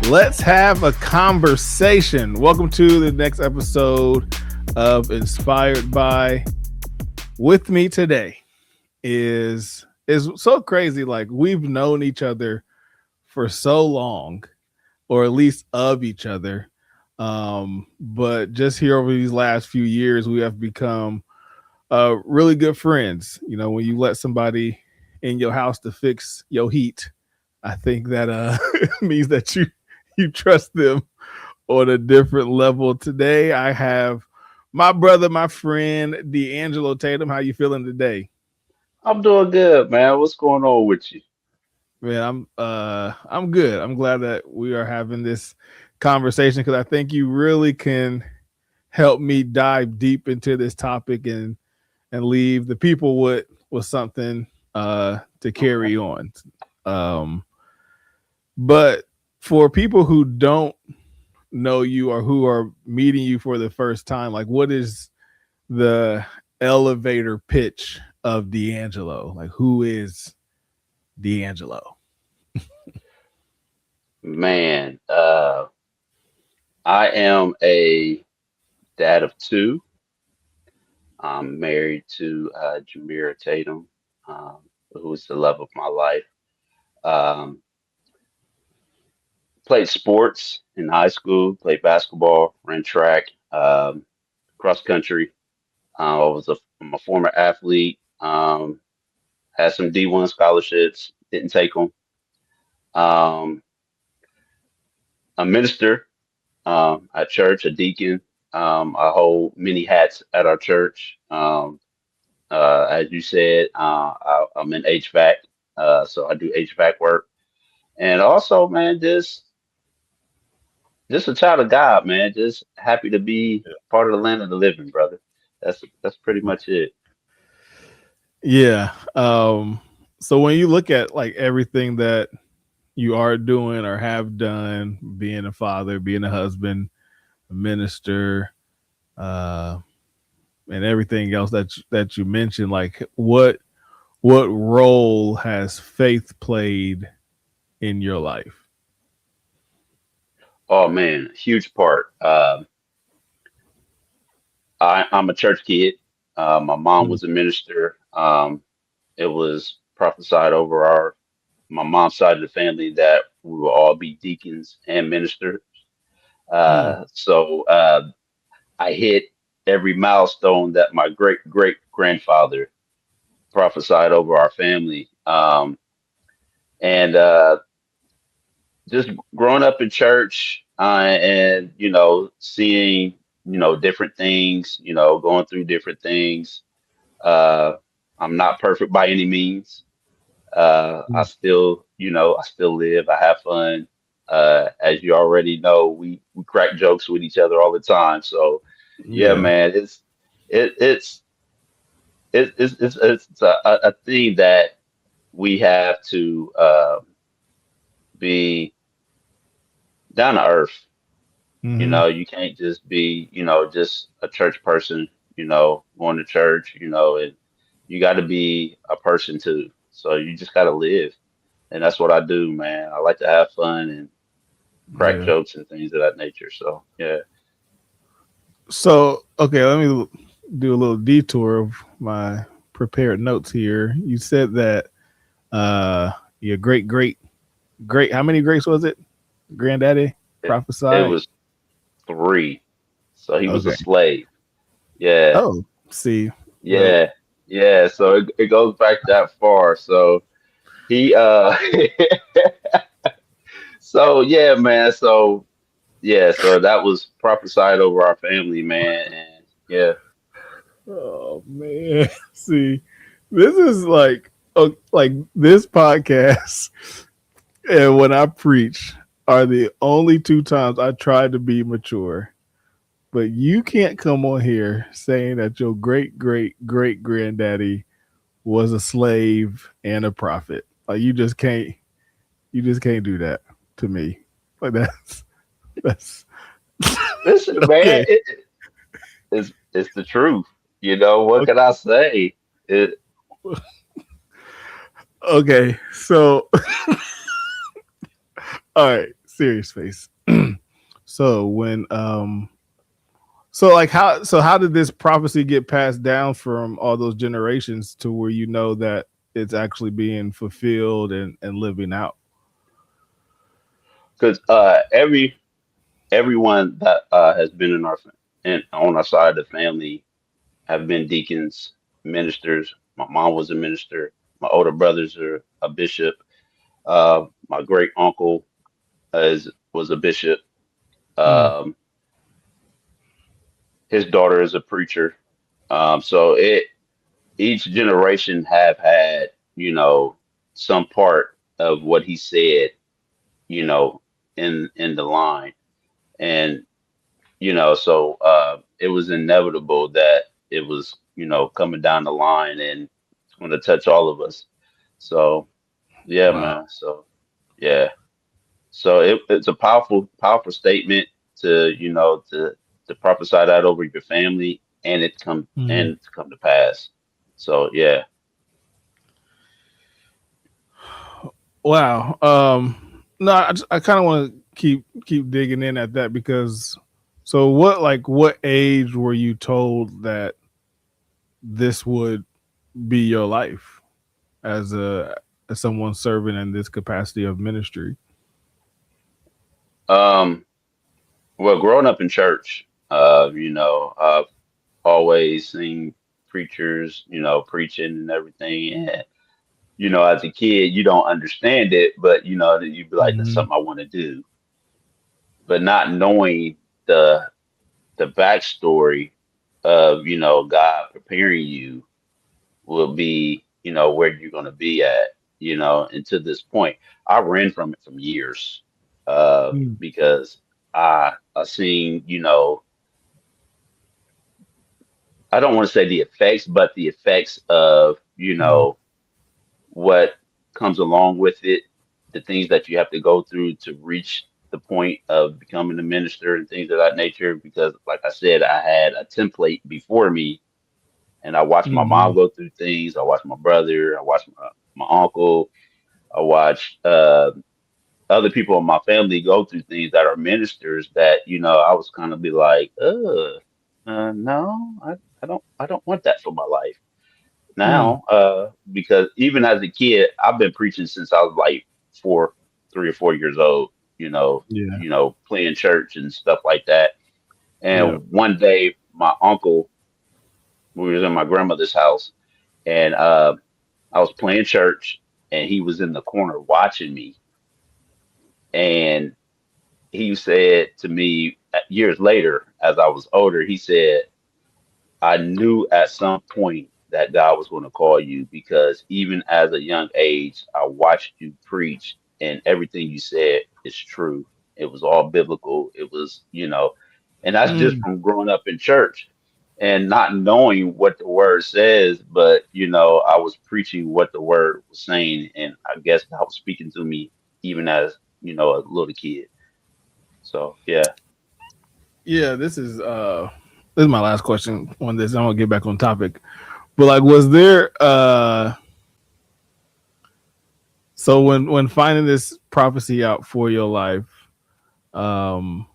Let's have a conversation. Welcome to the next episode of Inspired by. With me today is so crazy. Like, we've known each other for so long, or at least of each other. But just here over these last few years, we have become really good friends. You know, when you let somebody in your house to fix your heat, I think that means that you trust them on a different level. Today, I have my brother, my friend, DeAngelo Tatum. How you feeling today? I'm doing good, man. What's going on with you? Man, I'm good. I'm glad that we are having this conversation because I think you really can help me dive deep into this topic and leave the people with something to Okay. carry on. Um, but for people who don't know you or who are meeting you for the first time, like, what is the elevator pitch of DeAngelo? Like, who is DeAngelo? Man, I am a dad of two. I'm married to Jamira Tatum, who is the love of my life. Um, Played sports in high school, played basketball, ran track, cross country. I'm a former athlete. Had some D1 scholarships, didn't take them. Um, a minister at church, a deacon. I hold many hats at our church. As you said, I'm in HVAC, so I do HVAC work. And also, man, just a child of God, man. Just happy to be part of the land of the living, brother. That's pretty much it. Yeah. So when you look at like everything that you are doing or have done, being a father, being a husband, a minister, uh, and everything else that you mentioned, like what role has faith played in your life? Oh man, huge part. I'm a church kid. My mom Mm, was a minister. It was prophesied over our my mom's side of the family that we will all be deacons and ministers. mm, So I hit every milestone that my great great grandfather prophesied over our family. And just growing up in church and seeing different things, going through different things. Uh, I'm not perfect by any means. mm. I still live. I have fun. As you already know, we crack jokes with each other all the time. So, yeah, Yeah. man, it, it's it's a thing that we have to be down to earth. Hmm. You can't just be just a church person. Going to church. And you got to be a person too. So you just got to live, and that's what I do, man. I like to have fun and crack Yeah. jokes and things of that nature. So yeah. So okay, let me do a little detour of my prepared notes here. You said that uh your great how many greats was it? Granddaddy It prophesied. was three. So he was a Okay. slave. Yeah, Oh, see, well, yeah, yeah. So it goes back that far. So he so yeah, man. So yeah, so that was prophesied over our family, man. And yeah. oh man, see, this is like this podcast and when I preach are the only two times I try to be mature. But you can't come on here saying that your great granddaddy was a slave and a prophet. Like, you just can't do that to me. Like, that's Listen, man, okay. it's the truth. What Okay. can I say? It Okay. So all right. serious face. So when so like how did this prophecy get passed down from all those generations to where you know that it's actually being fulfilled and living out? Because everyone that has been in our and on our side of the family have been deacons, ministers. My mom was a minister. My older brothers are a bishop. My great uncle is was a bishop. Mm, Um, his daughter is a preacher. So it each generation have had, some part of what he said, you know, in the line. And, so it was inevitable that it was, coming down the line and it's going to touch all of us. So yeah, wow. man. So yeah. So it's a powerful statement to, to prophesy that over your family Mm, and to come to pass. So yeah. wow. No, I kind of want to keep digging in at that because so what age were you told that this would be your life as a as someone serving in this capacity of ministry? Um, well, growing up in church, I've always seen preachers, preaching and everything. And, as a kid, you don't understand it, but that you'd be like, that's Hmm. something I want to do. But not knowing the the backstory of, God preparing you will be, where you're going to be at, and to this point, I ran from it from years, Mm, because I seen, I don't want to say the effects, but the effects of, mm, what comes along with it, the things that you have to go through to reach the point of becoming a minister and things of that nature. Because, like I said, I had a template before me, and I watched my mom mhm, go through things. I watched my brother. I watched my uncle. I watched other people in my family go through things that are ministers that, I was kind of be like, no, I don't want that for my life mm, now, because even as a kid, I've been preaching since I was like 3 or 4 years old, yeah, playing church and stuff like that. yeah. And one day my uncle, we was in my grandmother's house, and I was playing church, and he was in the corner watching me. And he said to me years later, as I was older, he said, I knew at some point that God was going to call you, because even as a young age, I watched you preach, and everything you said is true. It was all biblical. It was, and that's just Mm. from growing up in church and not knowing what the word says, but, I was preaching what the word was saying. And I guess God was speaking to me even as, a little kid. So, yeah. Yeah, this is my last question on this. I'm gonna get back on topic. But like was there so when finding this prophecy out for your life, um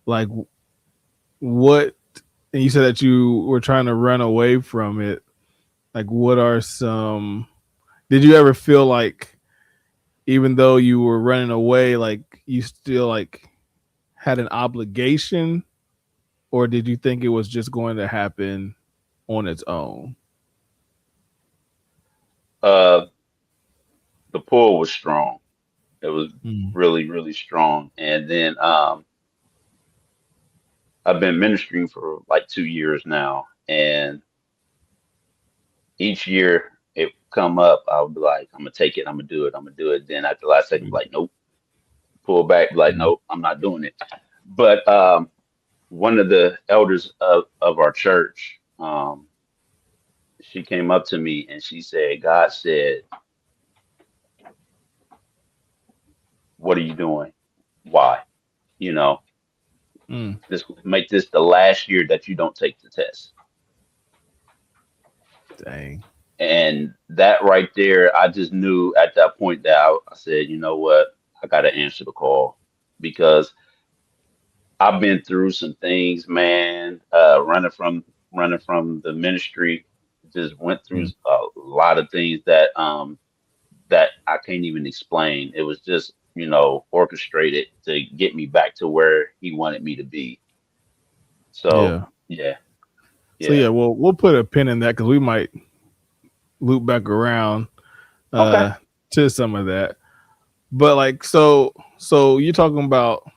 like what and you said that you were trying to run away from it, like what are some did you ever feel like even though you were running away, like you still like had an obligation, or did you think it was just going to happen on its own? Uh, the pull was strong. It was Mm, really, really strong. And then I've been ministering for like 2 years now, and each year it come up, I would be like, I'm gonna take it, I'm gonna do it, I'm gonna do it. Then at the last second, be mm, like, nope, pull back, be like, mm, nope, I'm not doing it. But one of the elders of our church, she came up to me and she said, God said, what are you doing? Why? You know, mm. this make this the last year that you don't take the test. Dang. And that right there, I just knew at that point that I said, you know what? I gotta answer the call because I've been through some things, man. Running from the ministry, just went through Mm. a lot of things that I can't even explain. It was just, orchestrated to get me back to where he wanted me to be. So Yeah. yeah, So yeah. yeah, we'll put a pin in that because we might loop back around Okay. uh to some of that. But like so you're talking about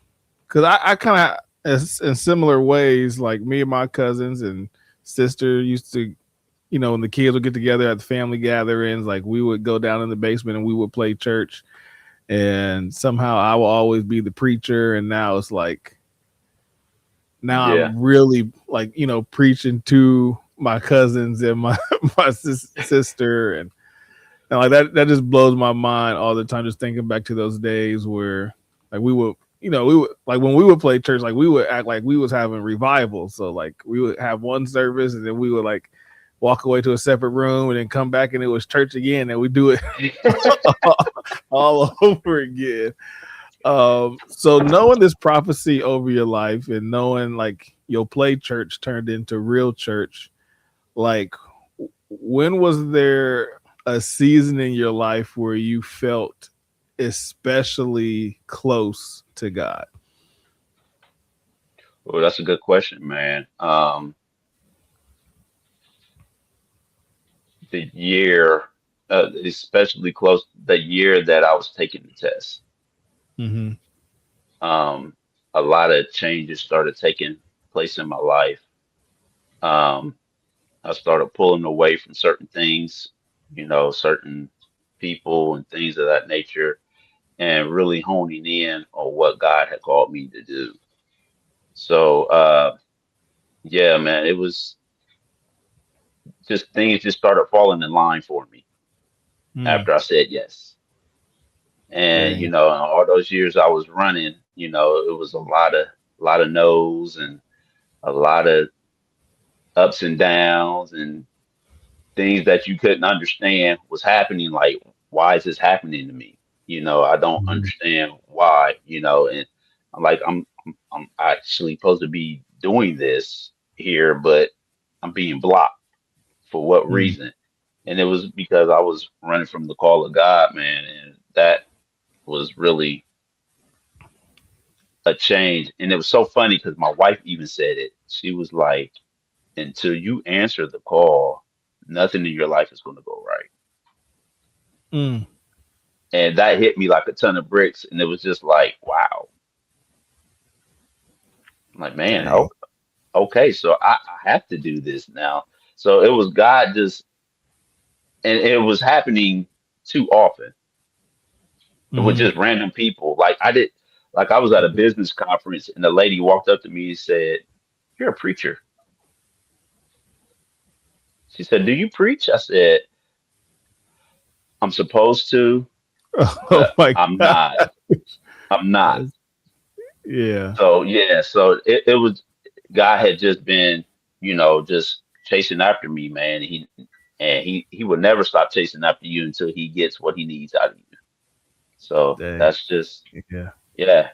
because I kind of in similar ways like me and my cousins and sister used to when the kids would get together at the family gatherings like we would go down in the basement and we would play church and somehow I will always be the preacher and now it's like now Yeah. I'm really like preaching to my cousins and my sister and like that just blows my mind all the time just thinking back to those days where like we would like when we would play church like we would act like we was having revival so like we would have one service and then we would like walk away to a separate room and then come back and it was church again and we do it all over again. So knowing this prophecy over your life and knowing like your play church turned into real church, like when was there a season in your life where you felt especially close to God? Well, that's a good question, man. The year, especially close, the year that I was taking the test, Mm-hmm. um, a lot of changes started taking place in my life. Um, I started pulling away from certain things, certain people and things of that nature, and really honing in on what God had called me to do. So, yeah, man, it was just things just started falling in line for me Mm, after I said yes. And dang. in all those years I was running, it was a lot of no's and a lot of ups and downs and things that you couldn't understand was happening. Like, why is this happening to me? I don't Mhm. understand why. And I'm like, I'm actually supposed to be doing this here, but I'm being blocked for what Mm, reason? And it was because I was running from the call of God, man, and that was really a change. And it was so funny because my wife even said it. She was like, until you answer the call, nothing in your life is going to go right. mm, And that hit me like a ton of bricks. And it was just like, wow. I'm like, man, dang. okay, so I have to do this now. So it was God just, and it was happening too often with Hmm. just random people. Like I was at a business conference and a lady walked up to me and said, "You're a preacher." She said, "Do you preach?" I said, "I'm supposed to, Oh but my I'm God. not. I'm not." That's- yeah. So yeah, so it was God had just been, just chasing after me, man. He would never stop chasing after you until he gets what he needs out of you. So Dang. that's just Yeah. yeah,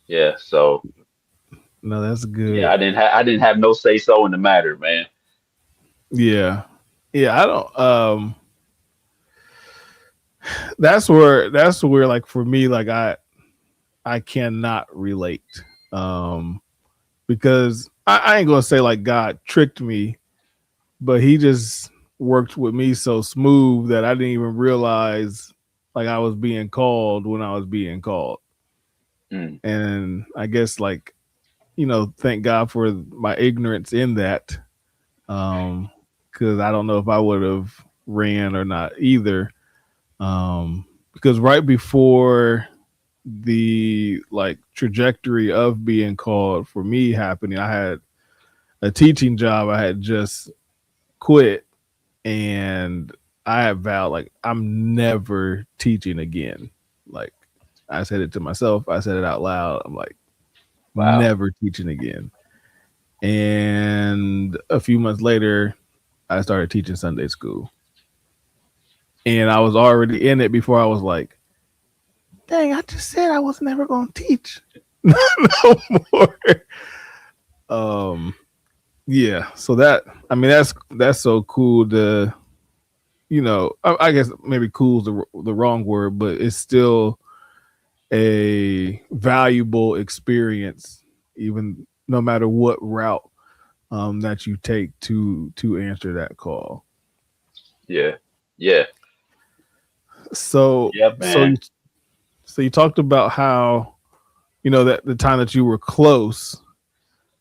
yeah. So No, that's yeah, good. I didn't have no say so in the matter, man. Yeah. Yeah. I don't that's where like for me, like I cannot relate. Um because I ain't gonna say like God tricked me, but he just worked with me so smooth that I didn't even realize like I was being called when I was being called. Mm, And I guess like, thank God for my ignorance in that. Um, because I don't know if I would have ran or not either. Because right before the like trajectory of being called for me happening, I had a teaching job I had just quit and I have vowed like I'm never teaching again. Like I said it to myself, I said it out loud. I'm like wow. never teaching again. And a few months later, I started teaching Sunday school. And I was already in it before I was like, Dang, I just said I was never going to teach no more. Um, yeah. So that, I mean, that's so cool to, I guess maybe cool is the wrong word, but it's still a valuable experience, even no matter what route that you take to answer that call. Yeah. Yeah. So Yep, so man. you so you talked about how that the time that you were close.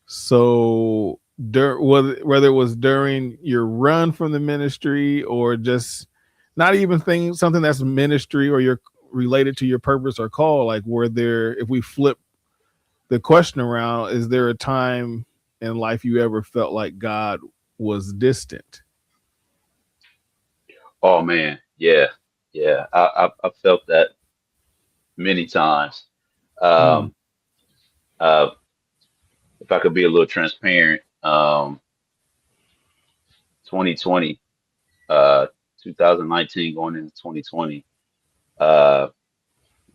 So whether it was during your run from the ministry or just not even something that's ministry or you're related to your purpose or call, like were there, if we flip the question around, is there a time in life you ever felt like God was distant? Oh man. Yeah. Yeah. I felt that many times. Mm, Um, uh, if I could be a little transparent, 2020, uh, 2019 going into 2020, uh,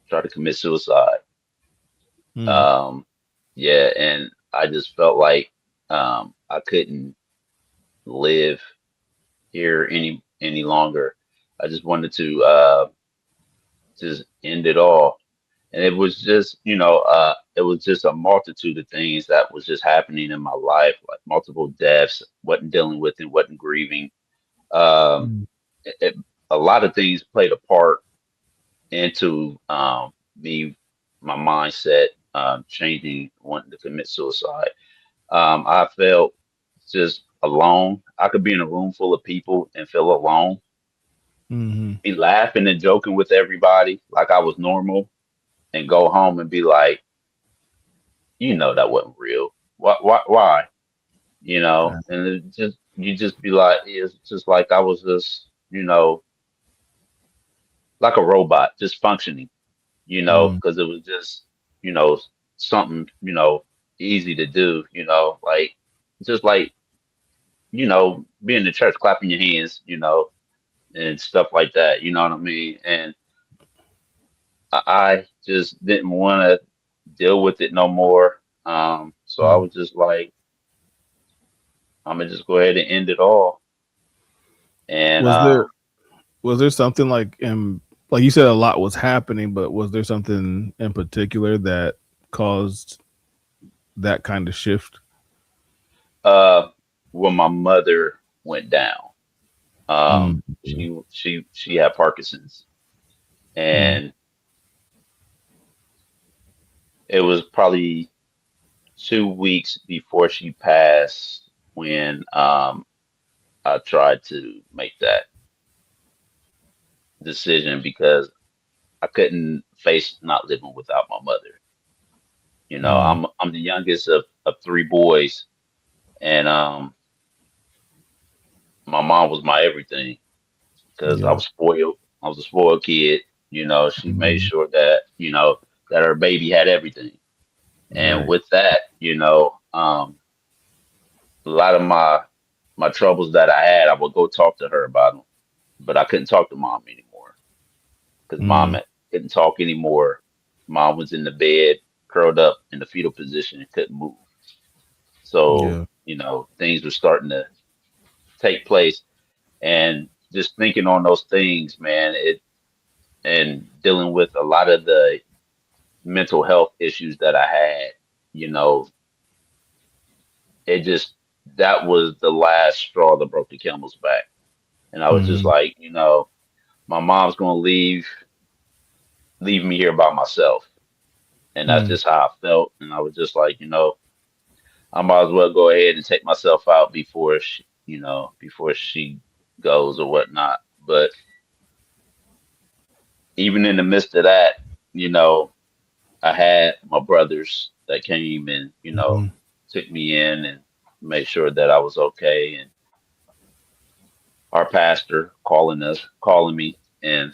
tried to commit suicide. mm, Um, yeah, and I just felt like I couldn't live here any longer. I just wanted to just end it all. And it was just, it was just a multitude of things that was just happening in my life, like multiple deaths, wasn't dealing with it, wasn't grieving. Um, mm, it, it- a lot of things played a part into me, my mindset changing, wanting to commit suicide. I felt just alone. I could be in a room full of people and feel alone, mm, be laughing and joking with everybody like I was normal, and go home and be like, that wasn't real. Why? And it just you just be like, it's just like I was just, like a robot, just functioning, mm, because it was just, you know, something, easy to do, like just like, being in church, clapping your hands, and stuff like that, you know what I mean? And I just didn't want to deal with it no more. So I mm. was just like, I'm gonna just go ahead and end it all. And Was there was there something like you said a lot was happening, but was there something in particular that caused that kind of shift? uh, when my mother went down, Mm, she had Parkinson's, mm, and it was probably 2 weeks before she passed when I tried to make that decision because I couldn't face not living without my mother. mm, I'm the youngest of three boys, and my mom was my everything because I yeah. was spoiled. I was a spoiled kid. She made Mm, sure that that her baby had everything, and right. with that, a lot of my troubles that I had, I would go talk to her about them, but I couldn't talk to mom anymore because Mm, couldn't talk anymore. Mom was in the bed, curled up in the fetal position and couldn't move. So, yeah. things were starting to take place. And just thinking on those things, man, and dealing with a lot of the mental health issues that I had, you know, it just, that was the last straw that broke the camel's back. And I was just Mm, like, my mom's going to leave me here by myself. And that's mm, just how I felt. And I was just like, I might as well go ahead and take myself out before she goes or whatnot. But even in the midst of that, you know, I had my brothers that came and, mm, took me in and made sure that I was okay. And our pastor calling me and,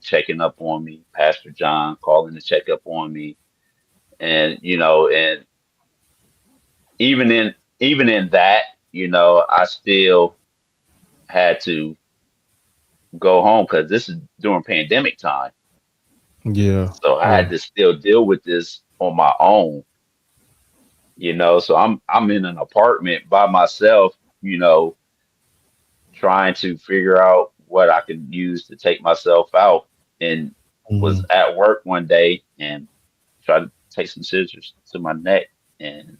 checking up on me, Pastor John calling to check up on me. And, and even in even in that, I still had to go home because this is during pandemic time. Yeah. So I Yeah. had to still deal with this on my own, so I'm in an apartment by myself, trying to figure out what I could use to take myself out, and was Mhm. at work one day and tried to take some scissors to my neck, and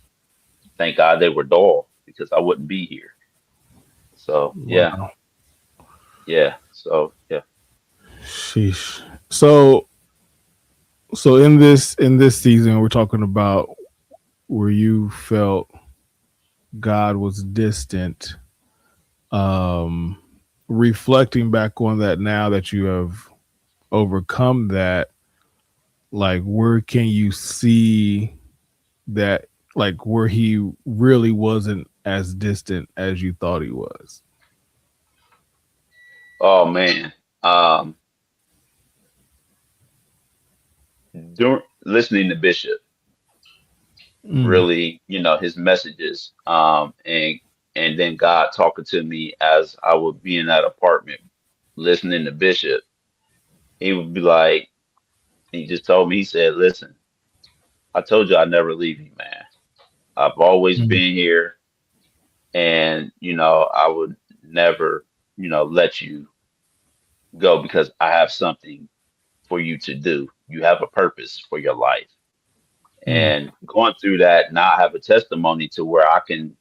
thank God they were dull because I wouldn't be here. So yeah, Wow. yeah. So yeah. Sheesh. So in this season, we're talking about where you felt God was distant. Um, Reflecting back on that now that you have overcome that, like where can you see that, like where he really wasn't as distant as you thought he was? Oh man. Um, During listening to Bishop, Mm, really, his messages, and then God talking to me as I would be in that apartment listening to Bishop. He would be like, he just told me, he said, "Listen, I told you I'd never leave you, man. I've always mm, been here, and I would never, let you go because I have something for you to do. You have a purpose for your life." mm. And going through that, now I have a testimony to where I can,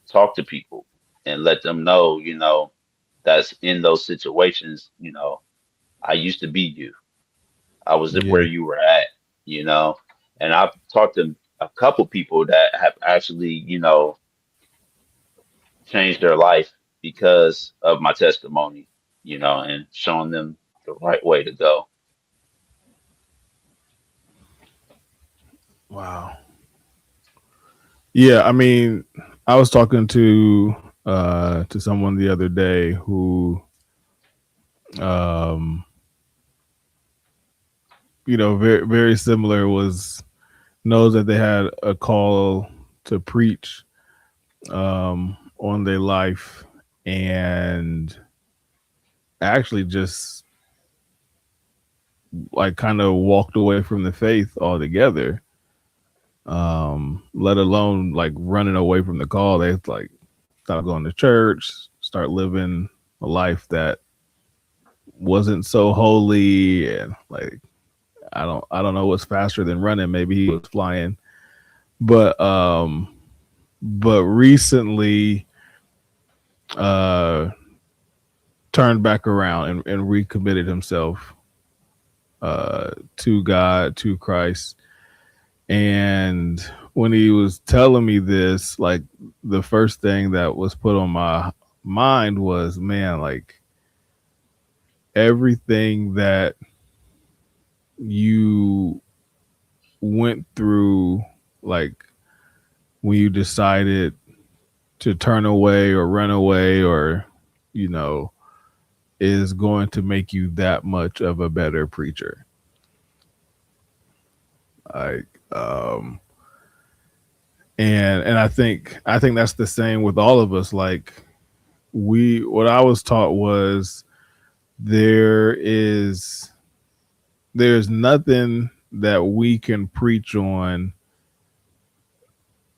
talk to people and let them know, that's in those situations, I used to be you. I was where Yeah. you were at, you know. And I've talked to a couple people that have actually, changed their life because of my testimony, and showing them the right way to go. Wow. Yeah, I mean, I was talking to someone the other day who um very very similar, was knows that they had a call to preach on their life, and actually just like kind of walked away from the faith altogether, let alone like running away from the call. They like stopped going to church, start living a life that wasn't so holy, and like I don't know what's faster than running. Maybe he was flying, but recently uh turned back around and recommitted himself to God, to Christ. And when he was telling me this, like the first thing that was put on my mind was, man, like everything that you went through, like when you decided to turn away or run away, or you know is going to make you that much of a better preacher. Like and I think that's the same with all of us. Like what I was taught was there is there's nothing that we can preach on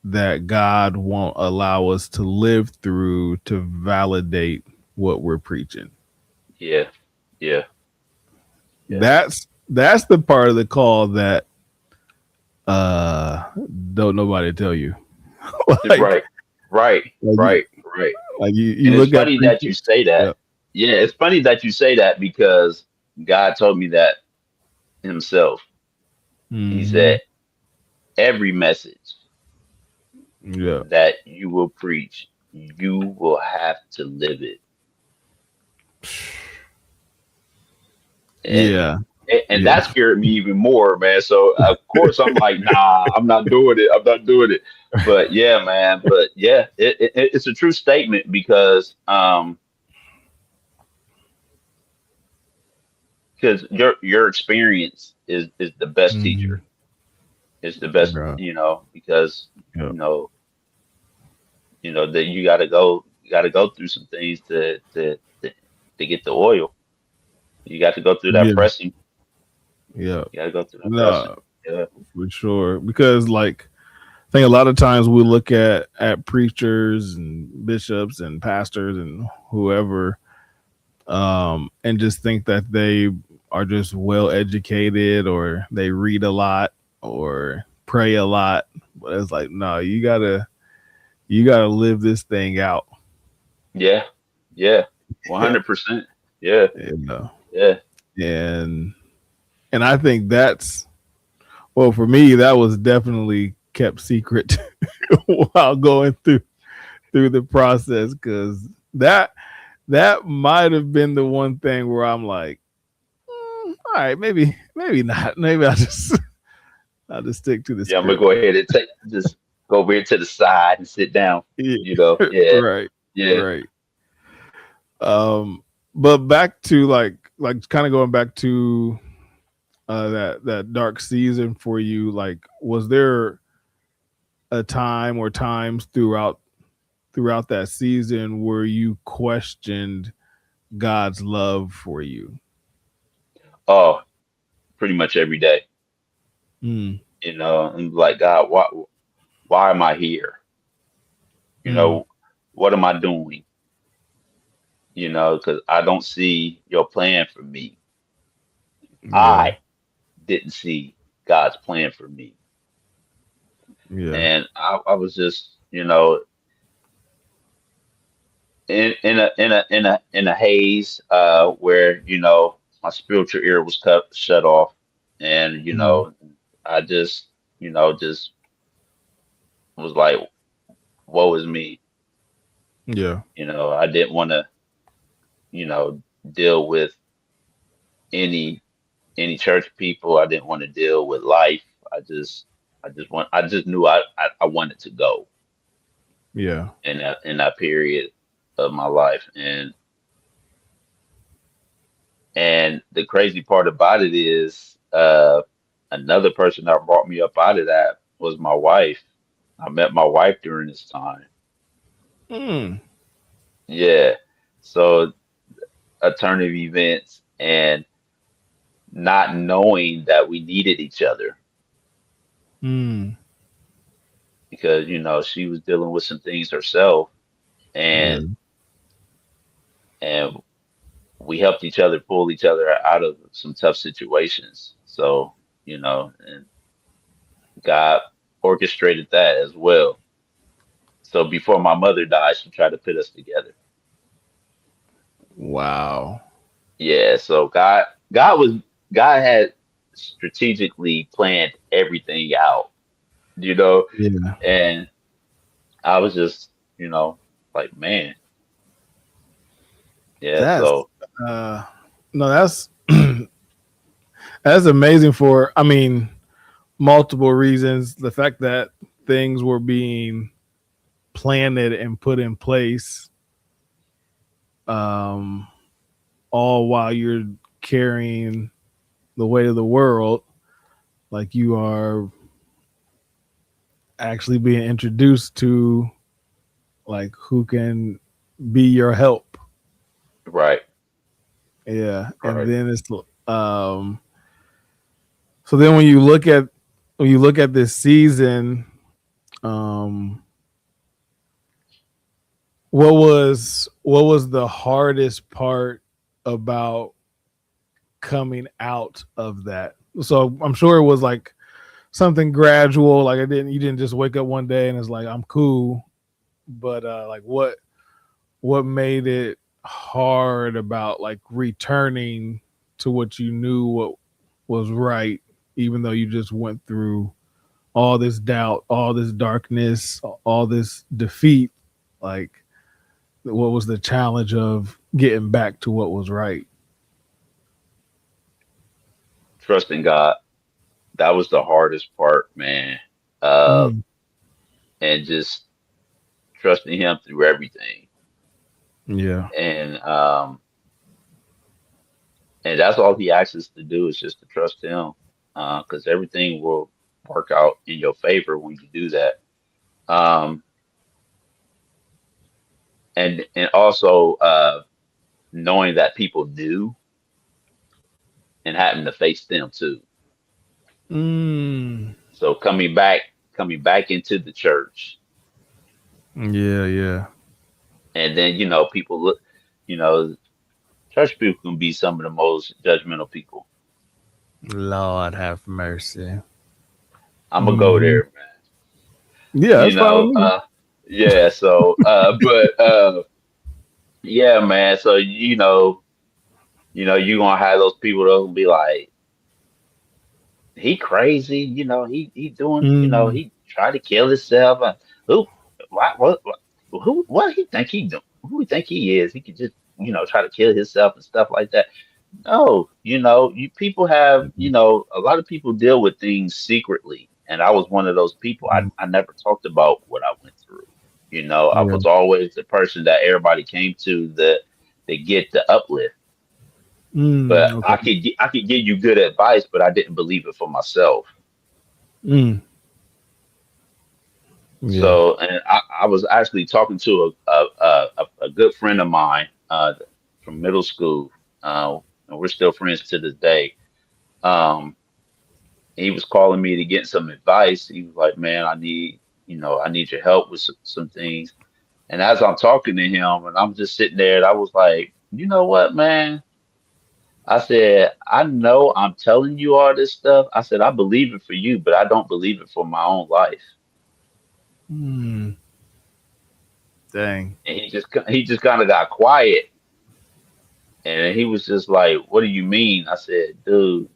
that God won't allow us to live through to validate what we're preaching. Yeah, yeah, yeah. That's the part of the call that uh don't nobody tell you. like Right, right, like you, right, right. you And it's look at funny that you preachers. say that. Yep. Yeah, it's funny that you say that because God told me that himself. He Hmm. said, every message Yeah. that you will preach, you will have to live it. And Yeah. and Yeah. that scared me even more, man. So of course I'm like, nah, I'm not doing it. I'm not doing it. But yeah, man. But yeah, it's a true statement because your experience is the best Hmm. teacher. It's the best, Yeah. because Yeah. you know that you got to go through some things to get the oil. You got to go through that Yeah. pressing. Yeah. You gotta go through that process. No, Yeah. for sure. Because like I think a lot of times we look at preachers and bishops and pastors and whoever, and just think that they are just well educated or they read a lot or pray a lot. But it's like, no, you gotta live this thing out. Yeah. Yeah. Yeah. 100%. Yeah. You know. Yeah. And I think that's, well, for me, that was definitely kept secret while going through the process, because that might have been the one thing where I'm like, all right, maybe not. Maybe I'll just stick to the Yeah. I'm gonna script. go ahead and just go over here to the side and sit down. Yeah, You know. Yeah. right, Yeah. right. Um, but back to like kind of going back to that dark season for you. Like, was there a time or times throughout that season where you questioned God's love for you? Oh, pretty much every day. Mm, You know, I'm like, God, why am I here? You mm, know, what am I doing? You know, because I don't see your plan for me. yeah, I didn't see God's plan for me. yeah. And I was just, you know, in a haze, where, you know, my spiritual ear was shut off. And, you Mm, know, I just, you know, just was like, woe is me. yeah, You know, I didn't want to, you know, deal with any any church people. I didn't want to deal with life. I just knew I wanted to go yeah. in that period of my life. And the crazy part about it is, another person that brought me up out of that was my wife. I met my wife during this time. Mm, Yeah. So a turn of events and not knowing that we needed each other, mm, because, you know, she was dealing with some things herself, yeah. and we helped each other pull each other out of some tough situations. So, you know, and God orchestrated that as well. So before my mother died, she tried to put us together. Wow. Yeah, so God had strategically planned everything out, you know, Yeah. and I was just, you know, like, man, yeah, That's so uh no, that's amazing for, I mean, multiple reasons. The fact that things were being planted and put in place, um all while you're carrying the weight of the world, like you are actually being introduced to like who can be your help. right, Yeah. And right. then it's um so then when you look at this season, um what was the hardest part about coming out of that? So I'm sure it was like something gradual, like you didn't just wake up one day and it's like I'm cool, but like what made it hard about like returning to what you knew what was right, even though you just went through all this doubt, all this darkness, all this defeat? Like, what was the challenge of getting back to what was right? Trusting God, that was the hardest part, man. Uh, Mm, and just trusting Him through everything, yeah. and and that's all He asks us to do is just to trust Him, because everything will work out in your favor when you do that. Um, and also, knowing that people knew and having to face them too. Mm. So coming back into the church, Yeah, yeah. and then people look, you know, church people can be some of the most judgmental people. Lord have mercy. I'm gonna go Hmm. there, man. Yeah, You that's fine with know, me. yeah. So, but yeah, man. So you gonna have those people that will be like, he crazy, he doing, Mm. he tried to kill himself. Who, what he think he doing? Who he think he is? He could just, try to kill himself and stuff like that. No, you people have, a lot of people deal with things secretly, and I was one of those people. I never talked about what I went through. I Yeah. was always the person that everybody came to the get the uplift. Mm. But Okay. I could give you good advice, but I didn't believe it for myself. Mm. Yeah. So, and I was actually talking to a good friend of mine from middle school, and we're still friends to this day. Um, he was calling me to get some advice. He was like, "Man, I need your help with some things." And as I'm talking to him, and I'm just sitting there, and I was like, "You know what, man?" I said, "I know I'm telling you all this stuff." I said, "I believe it for you, but I don't believe it for my own life." Mm. Dang. And he just kind of got quiet. And he was just like, "What do you mean?" I said, "Dude,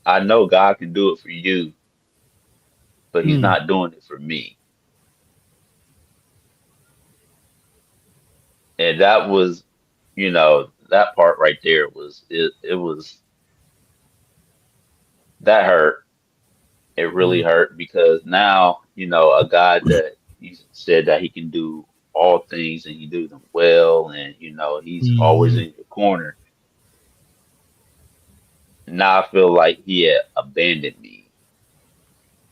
I know God can do it for you, but he's Mm. not doing it for me." And that was, that part right there it was that hurt. It really Mm. hurt because now, a God that he said that he can do all things and he do them well, and he's always Mhm. in your corner. Now I feel like he had abandoned me.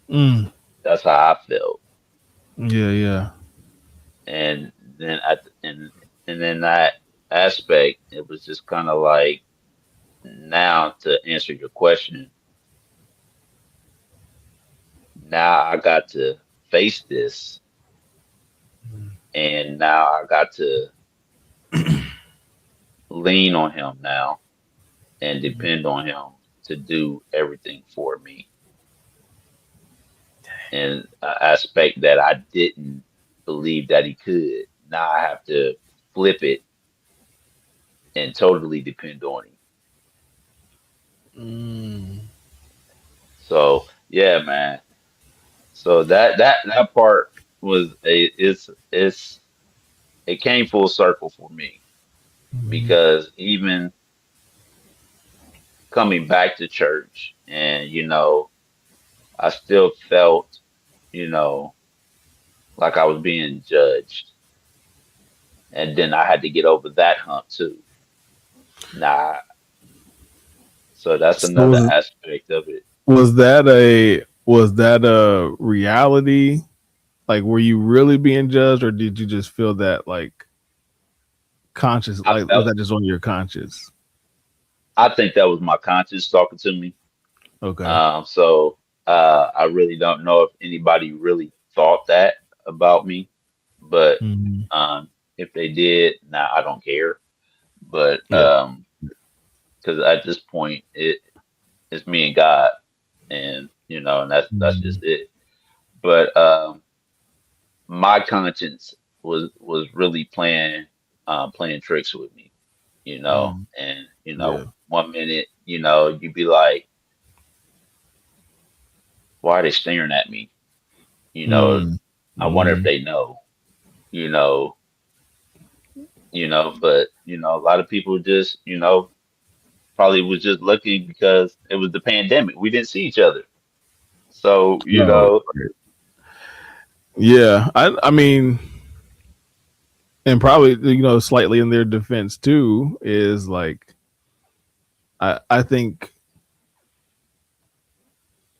Mm. That's how I felt. Yeah, yeah. And then and then that aspect, it was just kind of like, now to answer your question, now I got to face this, and now I got to lean on him now and depend on him to do everything for me. And an aspect that I didn't believe that he could, now I have to flip it and totally depend on him. Mm. So yeah, man. So that part was it's it came full circle for me, Mhm. because even coming back to church, and I still felt, you know like I was being judged, and then I had to get over that hump too. Nah, so that's So another aspect of it. was that a reality? Like, were you really being judged, or did you just feel that like conscious? I Like, was felt that just on your conscious? I think that was my conscience talking to me. Okay. So I really don't know if anybody really thought that about me, but Hmm. if they did, nah, I don't care. But Yeah. because at this point, it's me and God, and and that's Hmm. just it. But my conscience was really playing tricks with me, Mm. and Yeah. one minute, you'd be like, why are they staring at me? You know, Mm. I wonder if Hmm. they know, you know, but a lot of people just, probably was just looking because it was the pandemic. We didn't see each other. So, No. Yeah. I mean, and probably slightly in their defense too is like I think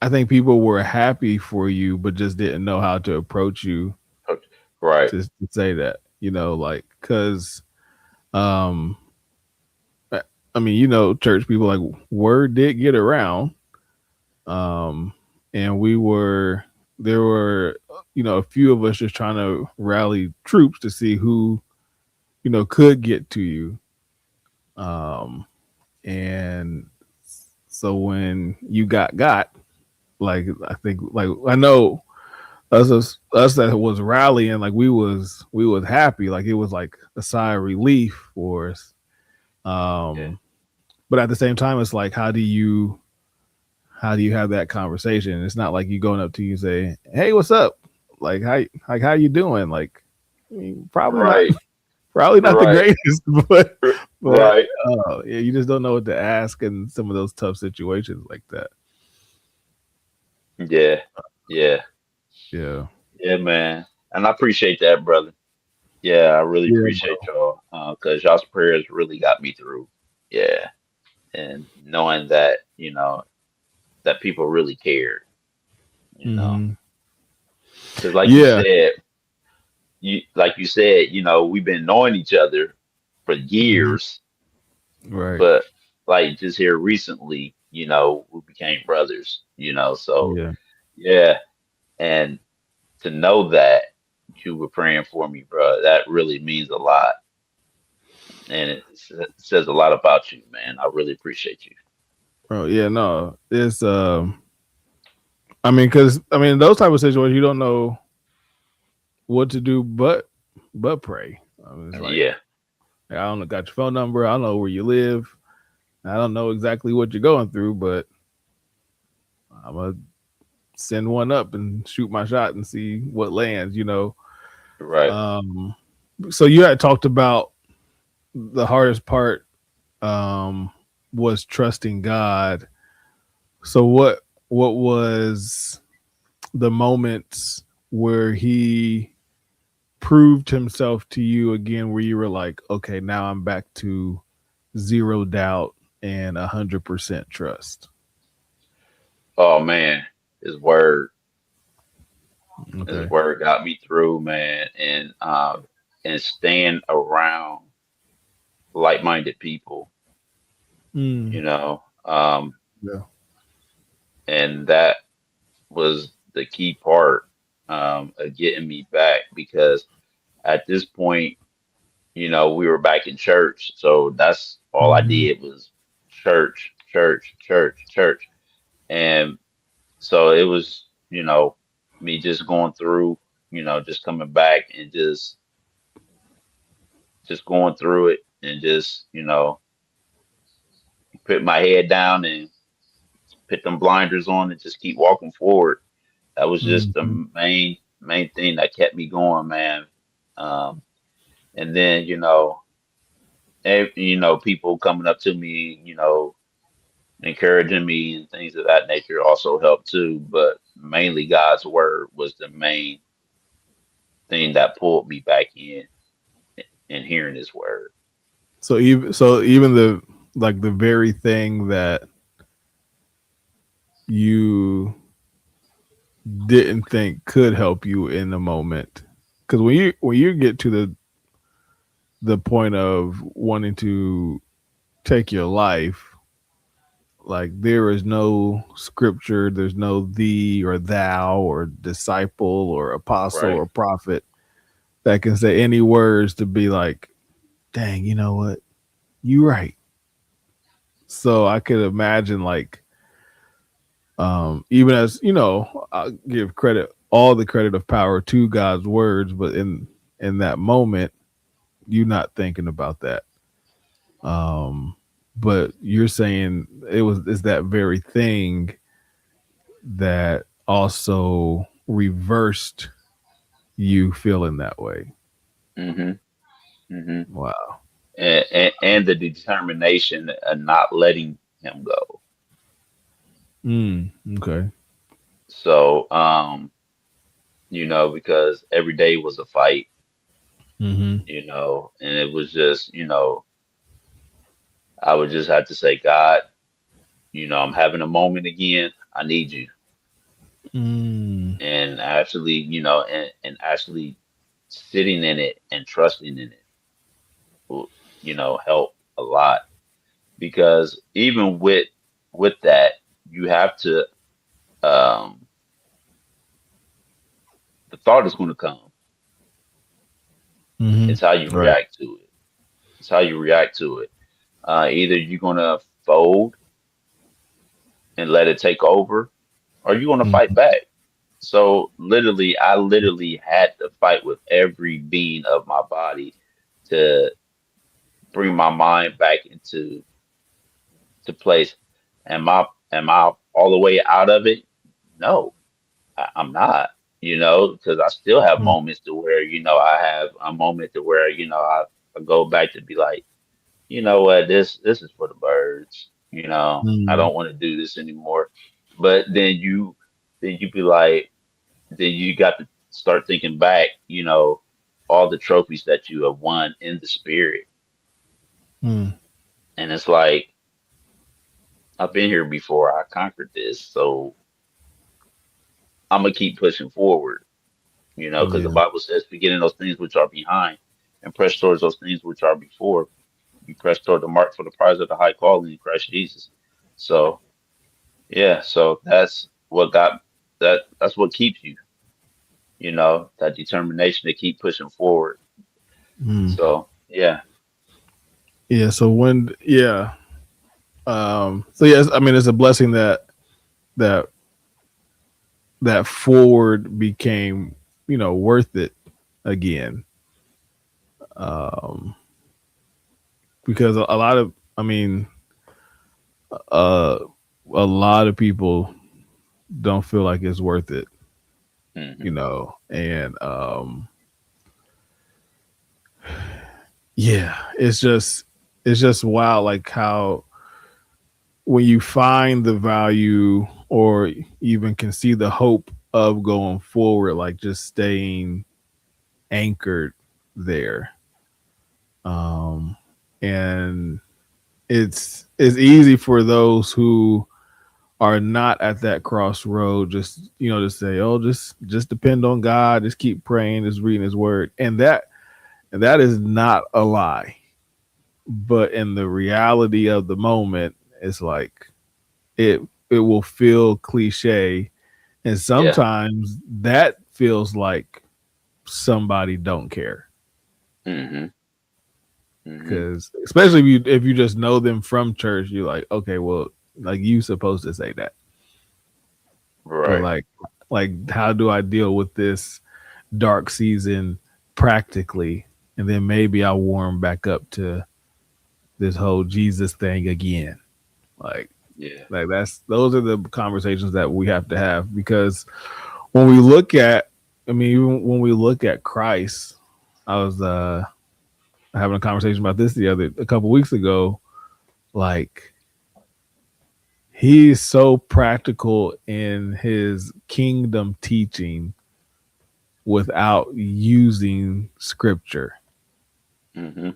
people were happy for you, but just didn't know how to approach you right. to say that, like, because, um, I I mean, church people, like, word did get around. um, and there were a few of us just trying to rally troops to see who could get to you. Um, and so when you got like I think like I know us that was rallying, like we was happy, like it was like a sigh of relief for us. Yeah. Um, but at the same time, it's like how do you have that conversation? It's not like you going up to you and say, "Hey, what's up? How you doing?" Like I mean, Right. probably not the Right. greatest, but Right. yeah, you just don't know what to ask in some of those tough situations like that. Yeah. Yeah. Yeah, Yeah, man. And I appreciate that, brother. Yeah, I really yeah, appreciate y'all. Because y'all's prayers really got me through. Yeah. And knowing that, that people really cared, you know. hmm Because like you yeah, said, we've been knowing each other for hmm years, right, but like just here recently, we became brothers, so yeah. yeah. And to know that you were praying for me, bro, that really means a lot. And it says a lot about you, man. I really appreciate you. Oh yeah, no, it's I mean, because I mean, those type of situations, you don't know what to do, but pray. I mean, it's like Yeah, I don't know, got your phone number. I don't know where you live. I don't know exactly what you're going through, but I'm gonna send one up and shoot my shot and see what lands. right. Um, so you had talked about the hardest part um was trusting God. So what was the moments where he proved himself to you again where you were like, okay, now I'm back to zero doubt and 100% trust? Oh man, his word, his Okay. word got me through, man. And staying around like-minded people, Mm, you know. Um, yeah. and that was the key part of getting me back because at this point, we were back in church. So that's all I Hmm. did was church, church, church, church. And so it was, me just going through, just coming back and just going through it and just, put my head down and put them blinders on and just keep walking forward. That was just the Hmm. main thing that kept me going, man. Um, and then people coming up to me, encouraging me and things of that nature also helped too. But mainly God's word was the main thing that pulled me back in hearing His word. So even the like the very thing that you didn't think could help you in the moment, because when you get to the point of wanting to take your life, like there is no scripture, there's no thee or thou or disciple or apostle Right. or prophet that can say any words to be like, dang, you know what, you right. So I could imagine, like, even as I give credit, all the credit of power to God's words, but in that moment, you not thinking about that. Um, but you're saying it's that very thing that also reversed you feeling that way. hmm hmm Wow. and the determination of not letting Him go. Okay. So, because every day was a fight, Mm-hmm. and it was just, I would just have to say, God, I'm having a moment again. I need you. Mm. And actually, and actually sitting in it and trusting in it will, help a lot because even with that, you have to. um, the thought is going to come. Mm-hmm. It's how you Right. react to it. It's how you react to it. Either you're going to fold and let it take over, or you're going to fight Mm-hmm. back. So literally, I literally had to fight with every being of my body to bring my mind back into to place. Am I all the way out of it? No, I'm not. Because I still have moments to where I have a moment to where I go back to be like, you know what, this is for the birds. I Mm-hmm. don't want to do this anymore. But then you be like, then you got to start thinking back, all the trophies that you have won in the spirit. Mm-hmm. And it's like, I've been here before. I conquered this. So I'm gonna keep pushing forward, because the Yeah. Bible says, forgetting those things which are behind and press towards those things which are before. You press toward the mark for the prize of the high calling in Christ Jesus. So yeah, so that's what keeps you, that determination to keep pushing forward. Mm. So yeah. Yeah. So when yeah. So yes, I mean it's a blessing that that forward became, worth it again. Um because a lot of I mean, uh a lot of people don't feel like it's worth it, Hmm. and yeah, it's just wild like how when you find the value or even can see the hope of going forward, like just staying anchored there. Um, and it's easy for those who are not at that crossroad, just to say, oh, just depend on God, just keep praying, just reading His Word, and that is not a lie. But in the reality of the moment, it's like it it will feel cliche, and Yeah. sometimes that feels like somebody don't care, Hmm. Hmm. because especially if you just know them from church, you're like, okay, well, like you supposed to say that, but Right. like how do I deal with this dark season practically, and then maybe I'll warm back up to this whole Jesus thing again, like Yeah. those are the conversations that we have to have, because when we look at, I mean, even when we look at Christ, I was having a conversation about this a couple weeks ago. Like, he's so practical in his kingdom teaching without using scripture. Hmm.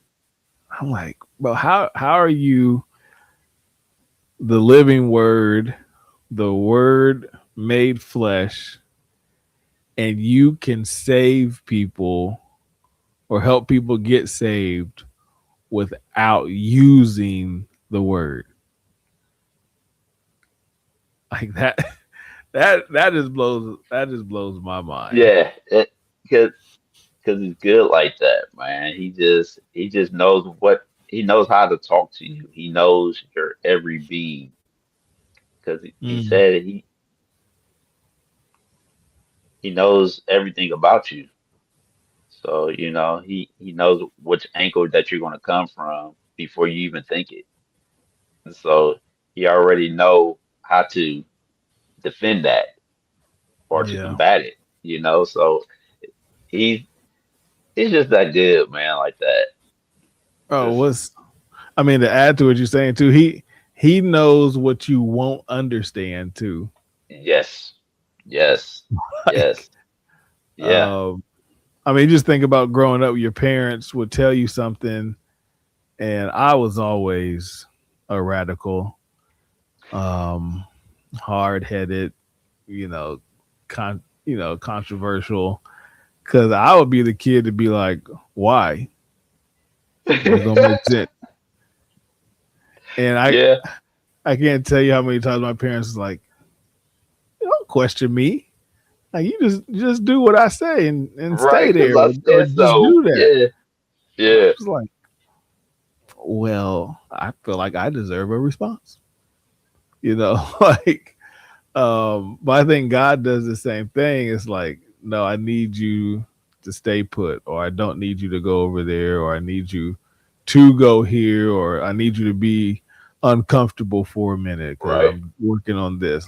I'm like, bro, how are you the living word, the word made flesh, and you can save people or help people get saved without using the word like that? That just blows my mind. Yeah. Because he's good like that, man. He just knows how to talk to you. He knows your every being. Because he Mm, said he knows everything about you. So, he knows which angle that you're going to come from before you even think it. And so he already know how to defend that or to yeah. combat it. So he he's just that good, man, like that. Oh, Just what's I mean, to add to what you're saying too, he knows what you won't understand too. yes, yes, Like, yes, yeah. I mean, just think about growing up. Your parents would tell you something, and I was always a radical, um, hard headed, you know, controversial. Because I would be the kid to be like, "Why? It don't make sense." And I Yeah. I can't tell you how many times my parents was like, question me. Like you just do what I say and stay Right, because there, I or said just so. do that. Yeah, And I yeah. was like, well, I feel like I deserve a response. Like but I think God does the same thing. It's like, no, I need you to stay put, or I don't need you to go over there, or I need you to go here, or I need you to be uncomfortable for a minute because Right. I'm working on this.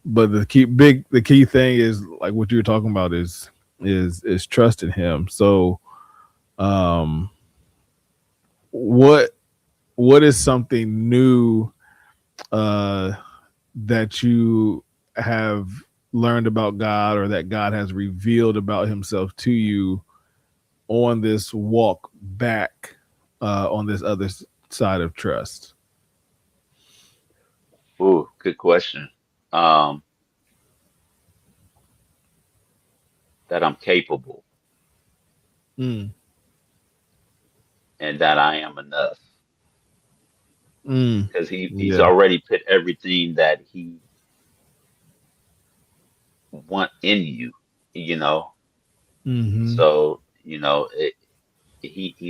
But the key thing is like what you were talking about is trusting Him. So, um, what what is something new uh that you have learned about God, or that God has revealed about Himself to you on this walk back, on this other side of trust? Ooh, good question. Um, that I'm capable Mm, and that I am enough mm, because he's yeah. already put everything that he want in you, you know. Mm-hmm. So, he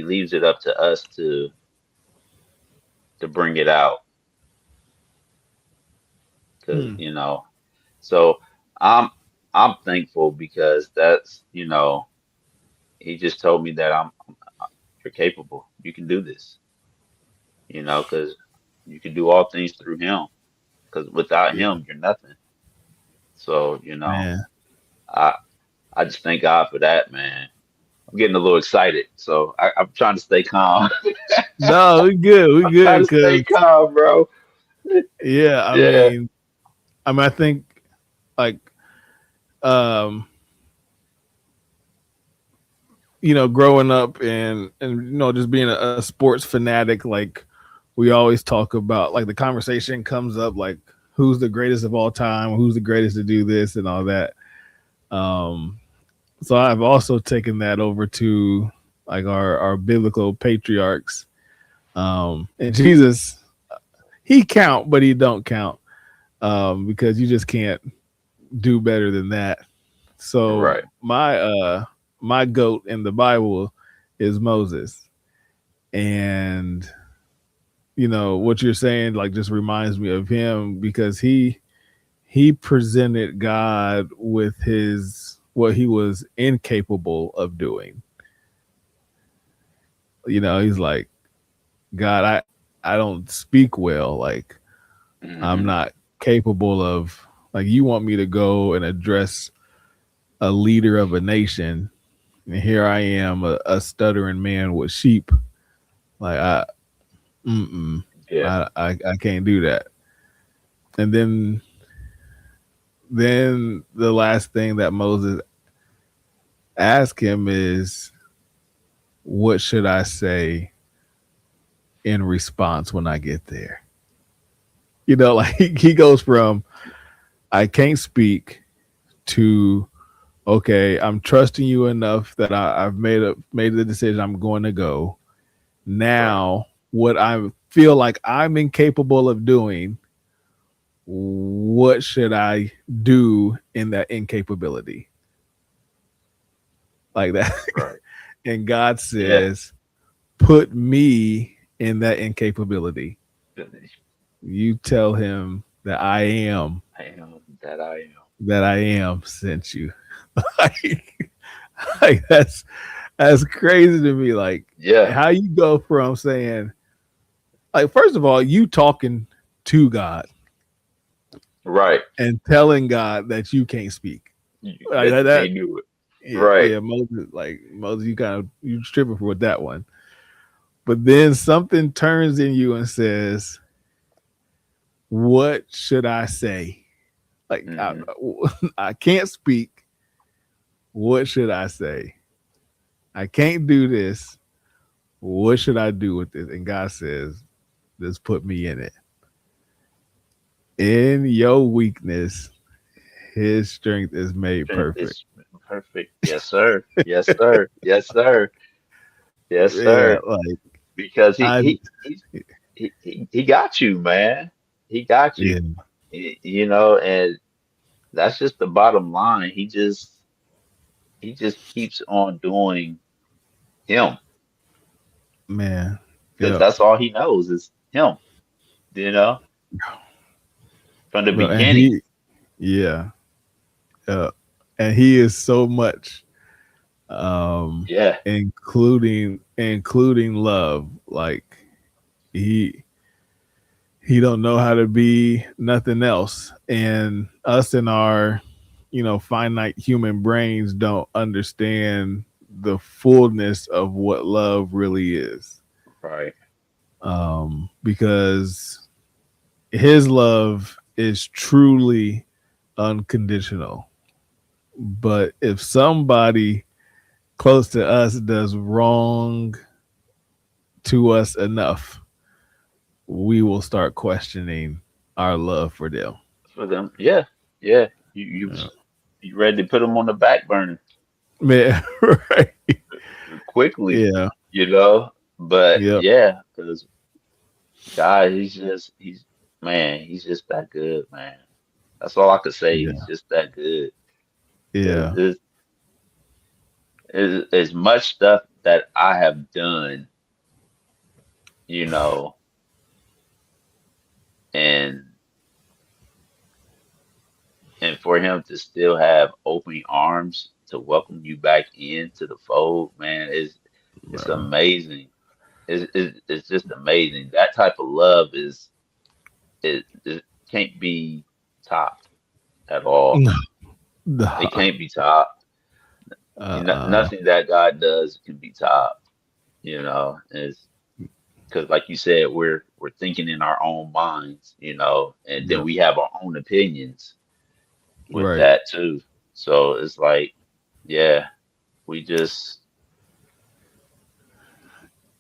leaves it up to us to bring it out because, Mm, so I'm I'm thankful because he just told me that you're capable. You can do this, because you can do all things through him because without yeah, him, you're nothing. So, man. I I just thank God for that, man. I'm getting a little excited, so I'm trying to stay calm. No, we good. We I'm good trying to stay because calm, bro. yeah. Yeah, I think like um, growing up and just being a sports fanatic, like we always talk about, like the conversation comes up like who's the greatest of all time, who's the greatest to do this and all that. Um, so I've also taken that over to like our biblical patriarchs. And Jesus, he count, but he don't count, because you just can't do better than that. So right. my goat in the Bible is Moses. And what you're saying like just reminds me of him, because he presented God with his what he was incapable of doing. He's like, God, I don't speak well. Like, I'm Hmm. not capable of, like, you want me to go and address a leader of a nation, and here I am, a stuttering man with sheep. Like, mm-mm, Yeah. I can't do that. And then the last thing that Moses asked him is, what should I say in response when I get there? Like he goes from I can't speak to, okay, I'm trusting you enough that I've made the decision I'm going to go. Right. Now, what I feel like I'm incapable of doing, what should I do in that incapability? Like that. Right. And God Yeah. says, put me in that incapability. Finish. You tell him that I am that I am. I am sent you. like, like that's crazy to me. Like Yeah. how you go from saying, like, first of all, you talking to God Right. and telling God that you can't speak. Like That that, you that can't do it. yeah, Right. yeah, Moses, you tripping for that one. But then something turns in you and says, what should I say? Like Hmm. I can't speak. What should I say? I can't do this. What should I do with this? And God says, just put me in it. In your weakness, his strength is made perfect. It's perfect. Yes, sir. Yes, sir. Yes, sir. Yes, Yeah, sir. like Because I he got you, man. He got yeah, you. You know, and that's just the bottom line. He just keeps on doing him Man. because Yep. that's all he knows is him, you know, from the Well, and beginning. yeah, uh, and he is so much, um, Yeah, including love. Like he he don't know how to be nothing else, and us in our finite human brains don't understand the fullness of what love really is, right. because his love is truly unconditional. But if somebody close to us does wrong to us enough, we will start questioning our love for them. For them, yeah, yeah. You Yeah. you ready to put him on the back burner Man, right. quickly, Yeah. you know? But Yep. yeah, because God, he's man, he's just that good, man. That's all I could say. He's Yeah. just that good. Because Yeah. it's as much stuff that I have done, you know, and and for him to still have open arms to welcome you back into the fold, man, is it's Bro. amazing. It's just amazing. That type of love it can't be topped at all. No. It Nah. can't be topped. Uh-uh. Nothing that God does can be topped. You know, it's because like you said, we're thinking in our own minds, you know, and then Yep. we have our own opinions with Right. that too. So it's like, yeah, we just,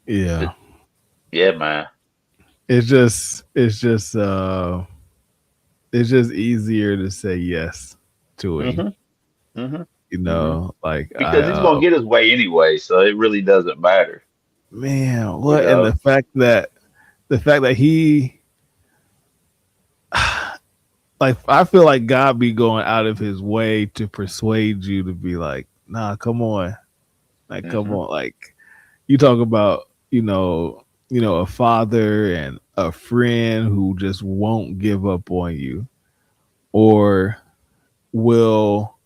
Yeah. th- yeah, man. It's just easier to say yes to him. Hmm. Hmm. Hmm. Like Because he's gonna get his way anyway, so it really doesn't matter, man, you what, and know. the fact that he, like, I feel like God be going out of his way to persuade you to be like, nah, come on. Like, come Hmm. on. Like, you talk about, a father and a friend who just won't give up on you, or will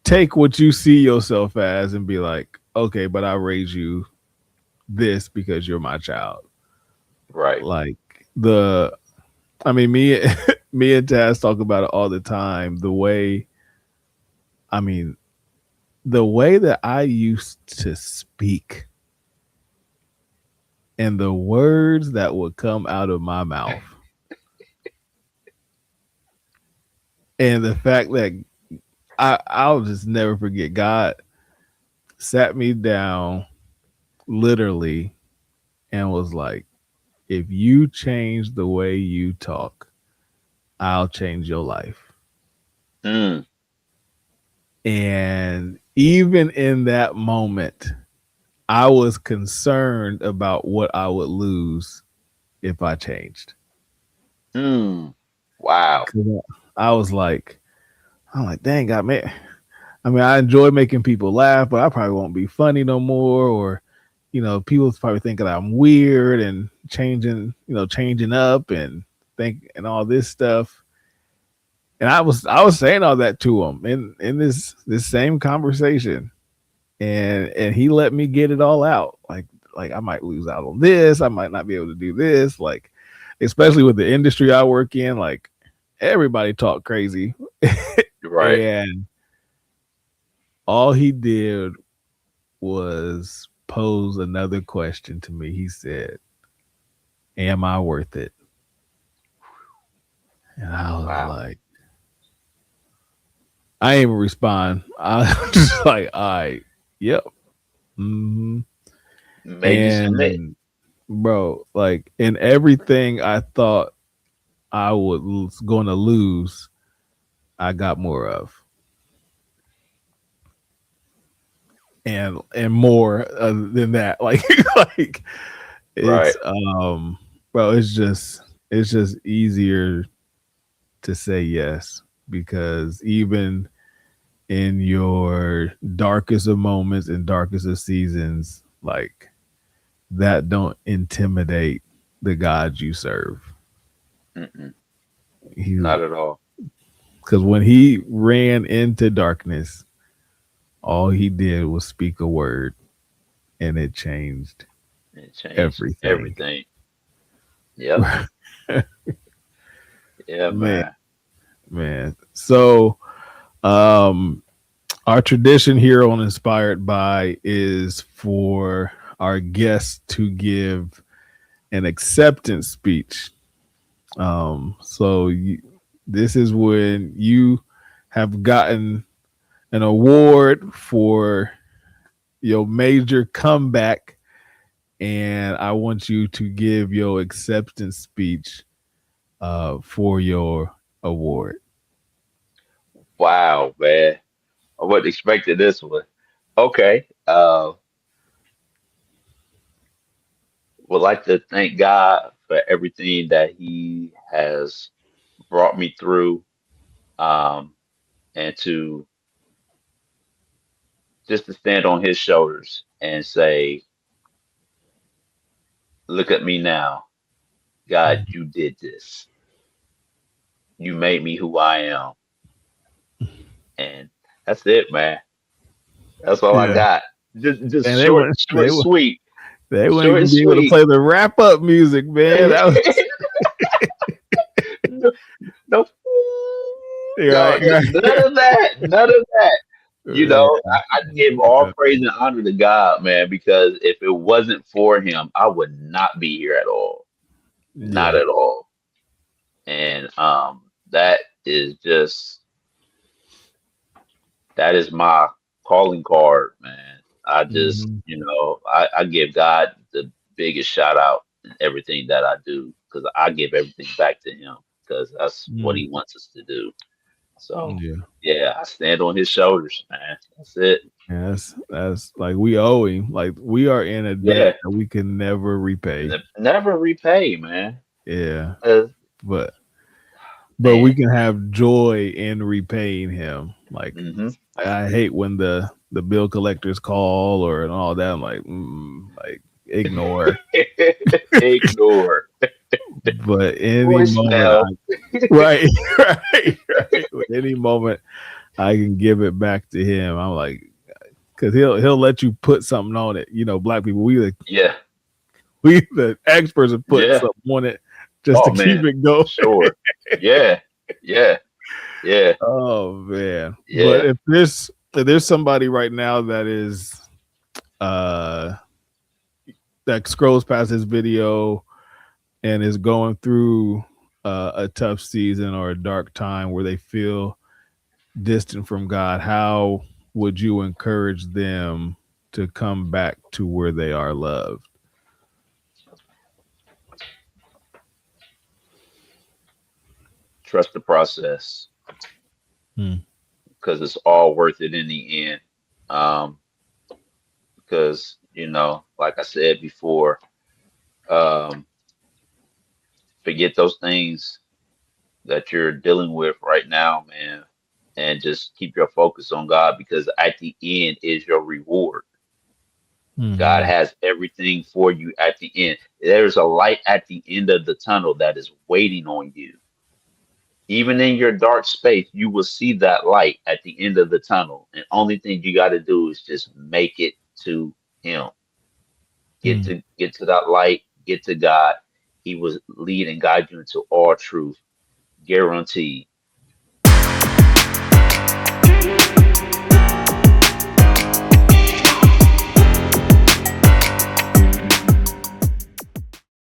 take what you see yourself as and be like, okay, but I raise you this because you're my child. Right. Like, I mean, me, me and Taz talk about it all the time. I mean, the way that I used to speak and the words that would come out of my mouth, and the fact that I'll just never forget. God sat me down literally and was like, if you change the way you talk, I'll change your life. Mm. And even in that moment, I was concerned about what I would lose if I changed. Mm. Wow. 'Cause I was like, I'm like, dang, God, man. I mean, I enjoy making people laugh, but I probably won't be funny no more. Or, people probably thinking I'm weird and changing up and all this stuff. And I was saying all that to him in this same conversation, and he let me get it all out. Like I might lose out on this, I might not be able to do this. Like, especially with the industry I work in, like everybody talk crazy, Right. and all he did was pose another question to me. He said, "Am I worth it?" And I was Wow. like, I didn't even respond. I was just like, all right, yep. Hmm. Made you submit. And bro, like, in everything I thought I was going to lose, I got more of, and more than that. Like, like Right. it's bro, it's just easier to say yes, because even in your darkest of moments and darkest of seasons, like that don't intimidate the God you serve. Mm-mm, He not at all. Because when he ran into darkness, all he did was speak a word, and it changed It changed everything. everything. Yep. Yeah, Man, man. man. So, um, our tradition here on Inspired by is for our guests to give an acceptance speech. This is when you have gotten an award for your major comeback, and I want you to give your acceptance speech for your award. Wow, man. I wasn't expecting this one. Okay. Would like to thank God for everything that He has brought me through, um, and to just to stand on His shoulders and say, "Look at me now, God. You did this. You made me who I am." And that's it, man. That's all I Yeah, got. Just and short, short, sweet, they wouldn't short and even be able to sweet. play the wrap up music, man. That was No, no, no, right, right. none of that. None of that. Yeah, I give all praise and honor to God, man, because if it wasn't for Him, I would not be here at all. Not yeah. at all. And that is just that is my calling card, man. I just, Mhm. I give God the biggest shout out in everything that I do because I give everything back to Him because that's what Mm. He wants us to do. So, Yeah. yeah, I stand on His shoulders, man. That's it. Yeah, that's like we owe him. Like we are in a debt Yeah, that we can never repay. never repay, man. Yeah, Uh, but we man. can have joy in repaying him. Like Hmm. I hate when the bill collectors call or and all that. I'm like ignore. Ignore. But any moment, Voicemail. right, right, right. Any moment I can give it back to him. I'm like, because he'll let you put something on it. You know, black people, Yeah, we the experts are putting yeah. something on it just to Oh keep man, it going. sure. Yeah, yeah, yeah, Oh man. But yeah. if there's somebody right now that is uh that scrolls past this video and is going through a tough season or a dark time where they feel distant from God, how would you encourage them to come back to where they are loved? Trust the process Hmm. because it's all worth it in the end. Um, because like I said before, um, forget those things that you're dealing with right now, man, and just keep your focus on God because at the end is your reward. God Hmm. has everything for you at the end. There's a light at the end of the tunnel that is waiting on you. Even in your dark space, you will see that light at the end of the tunnel. And only thing you got to do is just make it to Him. Hmm. Get to that light. Get to God. He will lead and guide you into all truth, guaranteed.